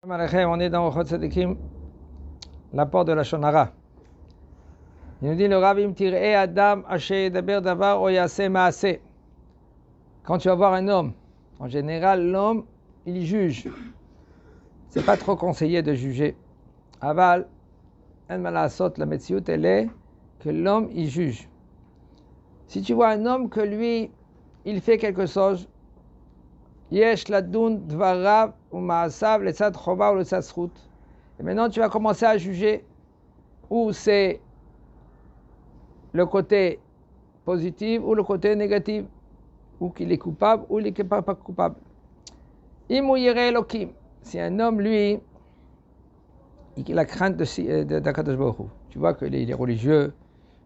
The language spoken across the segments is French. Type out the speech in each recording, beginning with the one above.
On est dans Ochot Tzadikim, l'apport de la Shonara. Il nous dit le Rav im tir'e Adam asher yedaber davar o yaseh ma'aseh. Quand tu vas voir un homme, en général, l'homme, il juge. C'est pas trop conseillé de juger. Aval, en malasot, la metziut, elle est que l'homme, il juge. Si tu vois un homme que lui, il fait quelque chose, yesh ladun dvarav ou ma'asav letzad chova ou letzad zchut. Et maintenant, tu vas commencer à juger où c'est le côté positif ou le côté négatif, ou qu'il est coupable ou il n'est pas coupable. Imu yireh Elokim, si un homme, lui, il a la crainte d'Akadosh Baruch Hu, tu vois qu'il est religieux,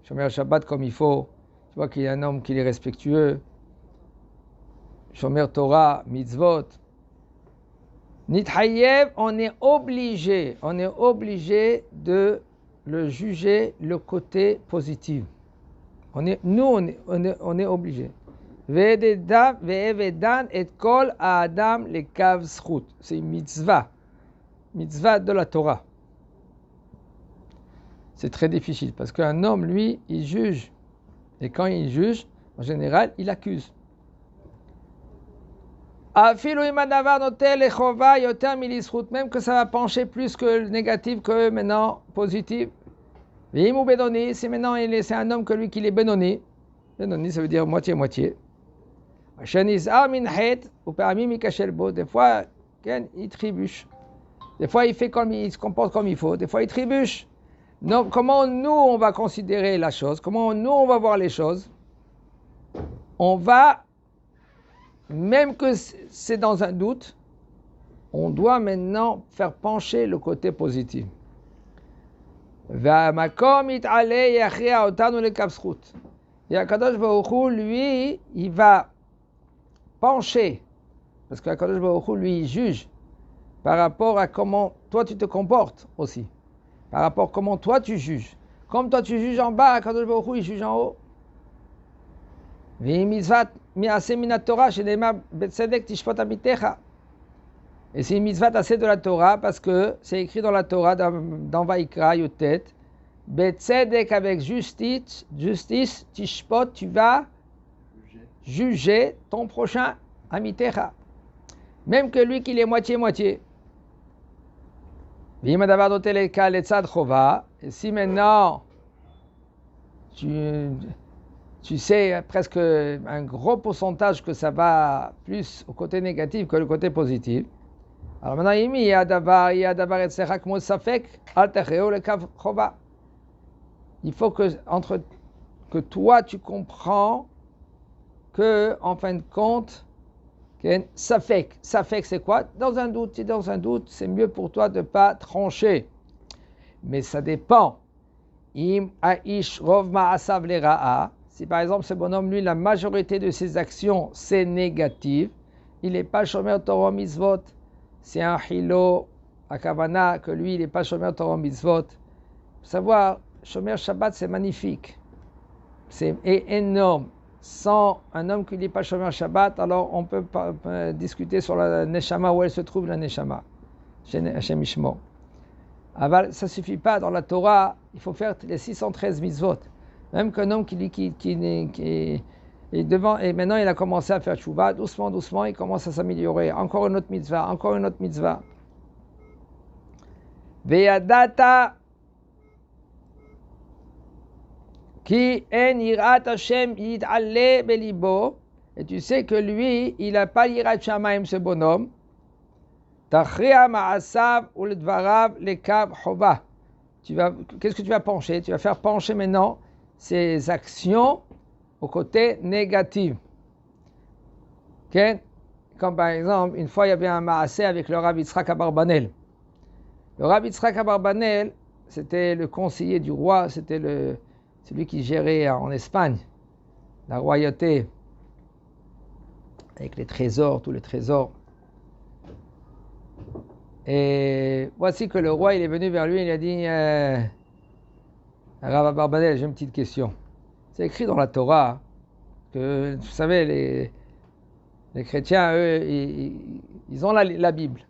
Shomer Shabbat comme il faut, tu vois qu'il est un homme qui est respectueux, Shomer Torah, mitzvot. Nithayev, on est obligé de le juger le côté positif. On est obligé. Ve'evedan et kol ha'adam lekav zchut. C'est une mitzvah de la Torah. C'est très difficile parce qu'un homme, lui, il juge. Et quand il juge, en général, il accuse. Même que ça va pencher plus que le négatif que maintenant positif. Si maintenant c'est un homme que lui qu'il est benoni. Benoni, ça veut dire moitié-moitié. Des fois, il trébuche. Des fois, il se comporte comme il faut. Des fois, il trébuche. Donc, comment nous, on va considérer la chose? Comment nous, on va voir les choses? On va, même que c'est dans un doute, on doit maintenant faire pencher le côté positif. Et Akadosh Baruch Hu, lui, il va pencher, parce qu'Akadosh Baruch Hu, lui, il juge par rapport à comment toi tu te comportes aussi, par rapport à comment toi tu juges. Comme toi tu juges en bas, Akadosh Baruch Hu, il juge en haut. Et c'est une mitzvah assez de la Torah parce que c'est écrit dans la Torah, dans Vaikra, Yotet, Betzedek avec justice, Tishpot, tu vas juger ton prochain Amitecha. Même que lui qu'il est moitié-moitié. Et si maintenant tu sais presque un gros pourcentage que ça va plus au côté négatif que le côté positif. Alors maintenant, il y a davar etzlecha kmo safek al techeo lekav chova. Il faut que toi tu comprends que en fin de compte, safek c'est quoi? Dans un doute, c'est mieux pour toi de ne pas trancher. Mais ça dépend. Im aish rov ma'asav lera'a. Si par exemple ce bonhomme, lui, la majorité de ses actions, c'est négatif, il n'est pas shomer Torah mitzvot. C'est un hilo à Kavana que lui, il n'est pas shomer Torah mitzvot. Faut savoir, shomer Shabbat, c'est magnifique. C'est énorme. Sans un homme qui n'est pas shomer Shabbat, alors on peut discuter sur la neshama, où elle se trouve la neshama, chez Mishmo. Aval, ça ne suffit pas. Dans la Torah, il faut faire les 613 mitzvot. Même qu'un homme qui est devant, et maintenant il a commencé à faire tchouva, doucement, il commence à s'améliorer. Encore une autre mitzvah. Ve'yadata ki en yirat Hashem yit'ale belibo. Et tu sais que lui, il n'a pas yirat shamayim, ce bonhomme. Tachria ma'asav ou le dvarav lekav chova. Qu'est-ce que tu vas pencher? Tu vas faire pencher maintenant ses actions au côté négatif. Okay? Comme par exemple, une fois il y avait un maasé avec le Rav Yitzhak Abarbanel. Le Rav Yitzhak Abarbanel, c'était le conseiller du roi, c'était celui qui gérait en Espagne la royauté avec les trésors, tous les trésors. Et voici que le roi il est venu vers lui et il a dit Rav Abarbanel, j'ai une petite question. C'est écrit dans la Torah que, vous savez, les chrétiens, eux, ils ont la Bible.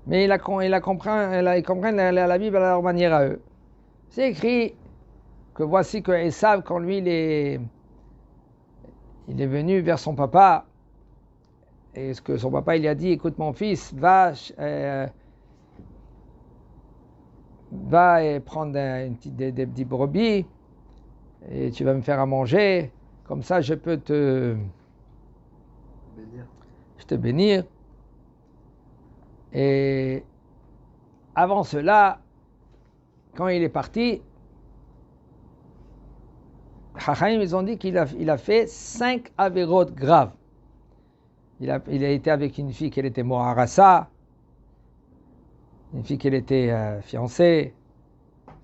Mais ils comprennent la Bible à leur manière à eux. C'est écrit que voici que Esav, quand lui il est venu vers son papa, et ce que son papa il lui a dit, écoute mon fils, va et prendre des petits brebis, et tu vas me faire à manger, comme ça je peux te bénir. Et avant cela, quand il est parti, Chachamim, ils ont dit qu'il a fait 5 avérotes graves. Il a été avec une fille qui était Moharassa, une fille qui était fiancée,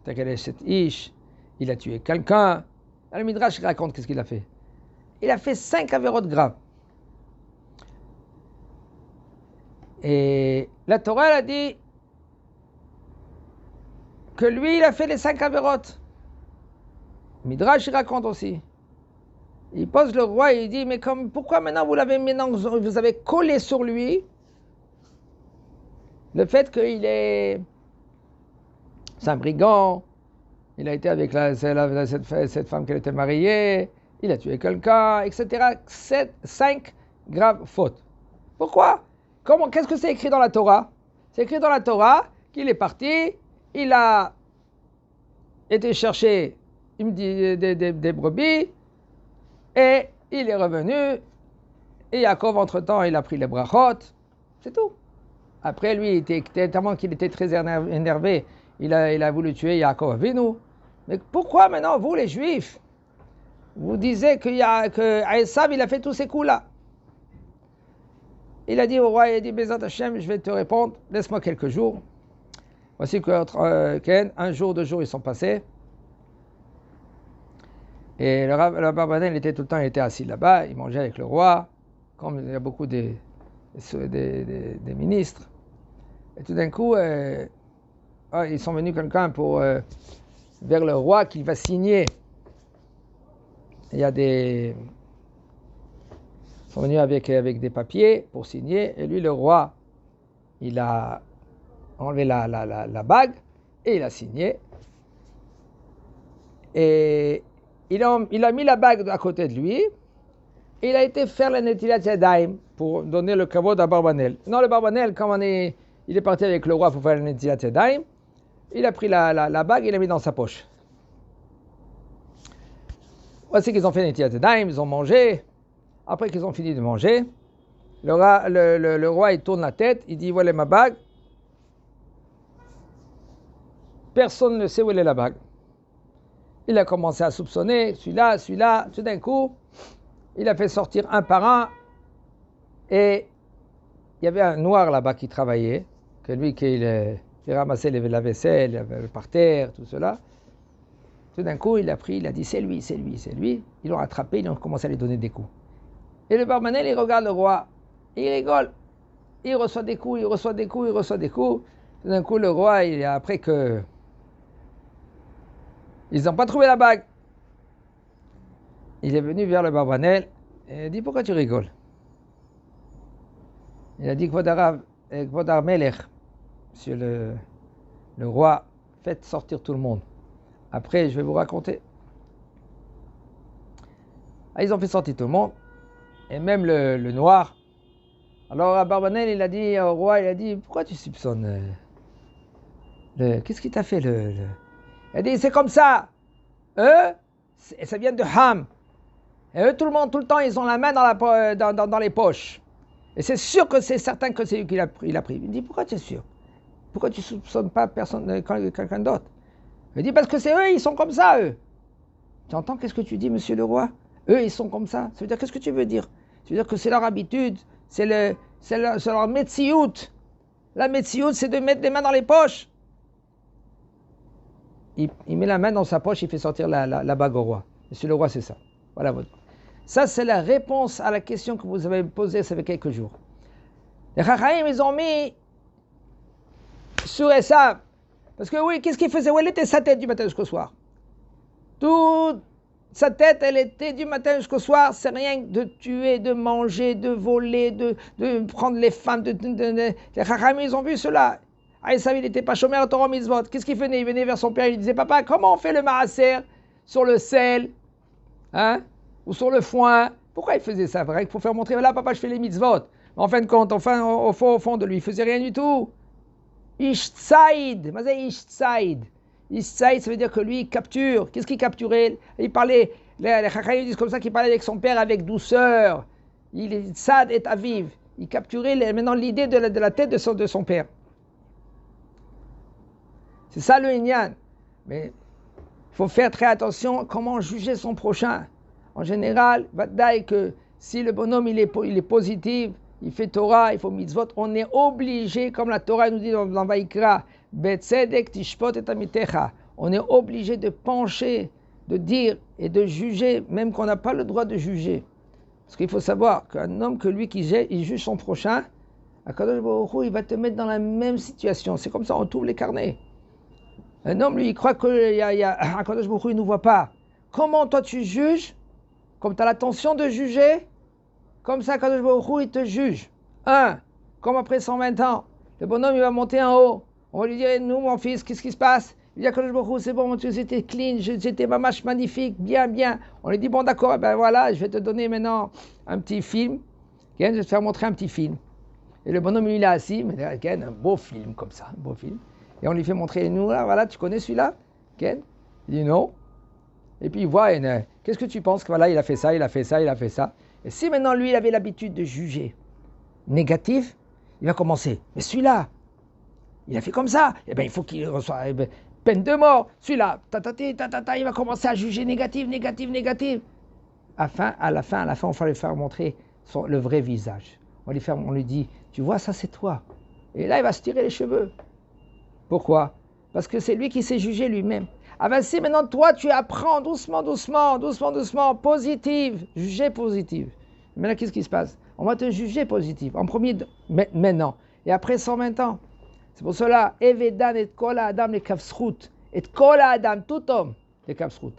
il a tué quelqu'un. Le Midrash raconte qu'est-ce qu'il a fait. Il a fait 5 avérotes graves. Et la Torah elle a dit que lui, il a fait les 5 avérotes. Midrash il raconte aussi. Il pose le roi et il dit, mais pourquoi maintenant vous avez collé sur lui le fait qu'il est un brigand, il a été avec cette femme qui était mariée, il a tué quelqu'un, etc. 5 graves fautes. Pourquoi? Qu'est-ce que c'est écrit dans la Torah? C'est écrit dans la Torah qu'il est parti, il a été chercher des brebis, et il est revenu, et Yaakov, entre-temps, il a pris les brachot, c'est tout. Après, lui, tellement qu'il était très énervé, il a voulu tuer Yaakov Avinu. Mais pourquoi maintenant, vous les Juifs, vous disiez que Esav, il a fait tous ces coups-là? Il a dit au roi, il a dit, Bezat Hashem, je vais te répondre, laisse-moi quelques jours. Voici un jour, 2 jours, ils sont passés. Et le Barbanel était tout le temps, il était assis là-bas, il mangeait avec le roi, comme il y a beaucoup des ministres. Et tout d'un coup, ils sont venus quelqu'un vers le roi qu'il va signer. Il y a ils sont venus avec des papiers pour signer, et lui, le roi, il a enlevé la bague, et il a signé. Et il a mis la bague à côté de lui, et il a été faire la Netilat Yadayim pour donner le kavod à Barbanel. Non, le Barbanel, comme il est parti avec le roi pour faire la Netilat Yadayim, il a pris la bague et il l'a mis dans sa poche. Voici qu'ils ont fait la Netilat Yadayim, ils ont mangé. Après qu'ils ont fini de manger, le roi il tourne la tête, il dit voilà ma bague. Personne ne sait où est la bague. Il a commencé à soupçonner, celui-là, tout d'un coup, il a fait sortir un par un, et il y avait un noir là-bas qui travaillait, que lui qui ramassait la vaisselle, par terre, tout cela. Tout d'un coup, il a dit c'est lui. Ils l'ont attrapé, ils ont commencé à lui donner des coups. Et le Barbanel, il regarde le roi, et il rigole. Il reçoit des coups. Tout d'un coup, le roi, après que ils n'ont pas trouvé la bague, il est venu vers le Barbanel et il a dit pourquoi tu rigoles? Il a dit Kvod Melech, monsieur le roi, faites sortir tout le monde. Après, je vais vous raconter. Ils ont fait sortir tout le monde, et même le noir. Alors Barbanel, il a dit au roi, pourquoi tu soupçonnes qu'est-ce qu'il t'a fait Il a dit, c'est comme ça. Eux, ça vient de Ham. Et eux, tout le temps, ils ont la main dans les poches. Et c'est sûr que c'est certain que c'est lui qui l'a pris. Il dit, pourquoi tu es sûr? Pourquoi tu ne soupçonnes pas quelqu'un d'autre? Il dit, parce que c'est eux, ils sont comme ça, eux. Tu entends qu'est-ce que tu dis, monsieur le roi? Eux, ils sont comme ça. Ça veut dire, qu'est-ce que tu veux dire? Ça veut dire que c'est leur habitude, c'est leur metsiout. La metsiout, c'est de mettre les mains dans les poches. Il met la main dans sa poche, il fait sortir la bague au roi. Monsieur le roi, c'est ça. Voilà votre. Ça, c'est la réponse à la question que vous avez posée, ça fait quelques jours. Les Chachamim, ils ont mis sur Esav. Parce que oui, qu'est-ce qu'il faisait? Où elle était sa tête du matin jusqu'au soir? Tout Sa tête, elle était du matin jusqu'au soir, c'est rien de tuer, de manger, de voler, de prendre les femmes. Les Chachamim, ils ont vu cela. Aïssa, il n'était pas chômeur, Torah mitzvot. Qu'est-ce qu'il faisait? Il venait vers son père, il lui disait, papa, comment on fait le maaser sur le sel, hein, ou sur le foin? Pourquoi il faisait ça? Vrai qu'il faut faire montrer, là, papa, je fais les mitzvot. Mais en fin de compte, enfin, au fond de lui, il faisait rien du tout. Ishtsaïd, mazé Ishtsaïd. Ishtsaïd, ça veut dire que lui, il capture. Qu'est-ce qu'il capturait? Il parlait, les Chachamim disent comme ça qu'il parlait avec son père avec douceur. Il est sad et aviv. Il capturait maintenant l'idée de la tête de son père. C'est ça le Inyan. Mais il faut faire très attention comment juger son prochain. En général, vadaï que si le bonhomme il est positif, il fait Torah, il faut mitzvot, on est obligé, comme la Torah nous dit dans Vaïkra, Betzedek tishpot et amitecha. On est obligé de pencher, de dire et de juger, même qu'on n'a pas le droit de juger. Parce qu'il faut savoir qu'un homme que lui qui il juge son prochain, Akadosh Baruch Hu, il va te mettre dans la même situation. C'est comme ça, on trouve les carnets. Un homme, lui, il croit que Akadosh Baruch Hu, il ne nous voit pas. Comment toi tu juges? Comme tu as l'intention de juger, comme ça Akadosh Baruch Hu, il te juge. Comme après 120 ans, le bonhomme, il va monter en haut. On va lui dire, nous, mon fils, qu'est-ce qui se passe? Il dit, Akadosh Baruch Hu, c'est bon, j'étais clean, j'étais mamash magnifique, bien. On lui dit, bon, d'accord, ben voilà, je vais te donner maintenant un petit film. Je vais te faire montrer un petit film. Et le bonhomme, il est assis, mais un beau film comme ça, un beau film. Et on lui fait montrer, nous, là, voilà, tu connais celui-là? Il dit non. Et puis il voit, qu'est-ce que tu penses que voilà, il a fait ça, il a fait ça, il a fait ça. Et si maintenant lui, il avait l'habitude de juger négatif, il va commencer. Mais celui-là, il a fait comme ça, eh bien il faut qu'il reçoive peine de mort. Celui-là, il va commencer à juger négatif. À la fin, on va lui faire montrer le vrai visage. On lui dit, tu vois, ça c'est toi. Et là, il va se tirer les cheveux. Pourquoi? Parce que c'est lui qui s'est jugé lui-même. Ah ben si maintenant toi tu apprends doucement, positive, juger positive. Maintenant qu'est-ce qui se passe? On va te juger positive, en premier, maintenant, et après 120 ans. C'est pour cela, Evedan et Kola Adam les Kafsrout, et Kola Adam, tout homme, les Kafsrout.